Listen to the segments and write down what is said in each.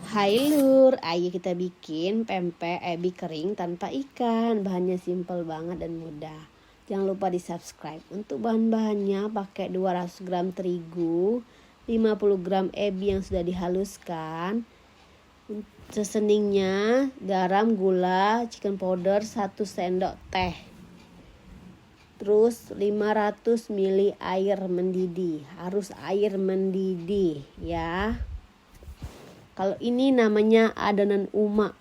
Hai lur, ayo kita bikin pempek ebi kering tanpa ikan. Bahannya simple banget dan mudah. Jangan lupa di subscribe. Untuk bahan-bahannya pakai 200 gram terigu, 50 gram ebi yang sudah dihaluskan, seseningnya garam, gula, chicken powder 1 sendok teh. Terus 500 ml air mendidih. Harus air mendidih ya. Kalau ini namanya adonan umak.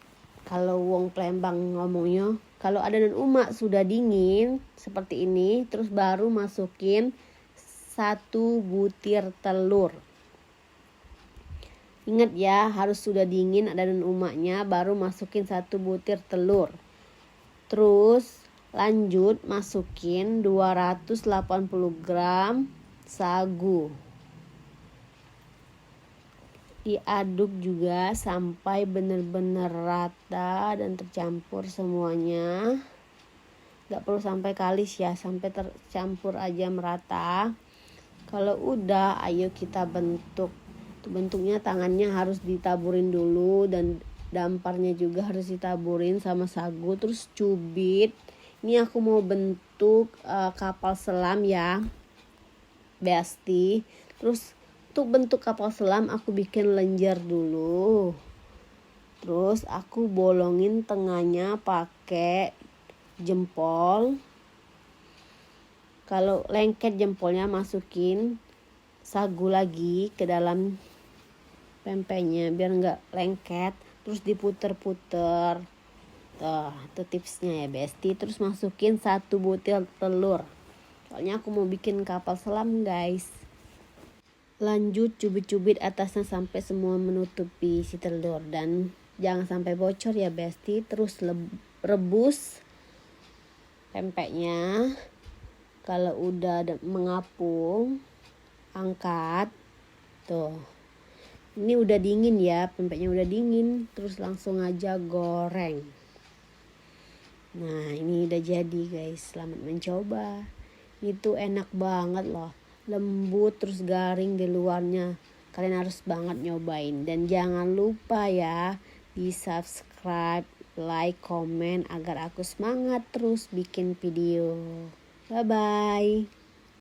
Kalau wong Palembang ngomongnya, kalau adonan umak sudah dingin seperti ini, terus baru masukin 1 butir telur. Ingat ya, harus sudah dingin adonan umaknya, baru masukin 1 butir telur. Terus lanjut masukin 280 gram sagu. Diaduk juga sampai benar-benar rata dan tercampur semuanya. Gak perlu sampai kalis ya, sampai tercampur aja merata. Kalau udah, ayo kita bentuk. Bentuknya tangannya harus ditaburin dulu dan damparnya juga harus ditaburin sama sagu. Terus cubit. Ini aku mau bentuk kapal selam ya, Besti. Terus untuk bentuk kapal selam aku bikin lenjer dulu. Terus aku bolongin tengahnya pakai jempol. Kalau lengket jempolnya, masukin sagu lagi ke dalam pempeknya biar nggak lengket. Terus diputer-puter. Tuh, itu tipsnya ya Besti. Terus masukin 1 butir telur. Soalnya aku mau bikin kapal selam guys. Lanjut cubit-cubit atasnya sampai semua menutupi si telur. Dan jangan sampai bocor ya Besti. Terus rebus pempeknya. Kalau udah mengapung, angkat. Tuh, ini udah dingin ya, pempeknya udah dingin. Terus langsung aja goreng. Nah, ini udah jadi guys. Selamat mencoba. Itu enak banget loh, lembut terus garing di luarnya. Kalian harus banget nyobain. Dan jangan lupa ya, di subscribe, like, komen agar aku semangat terus bikin video. Bye bye.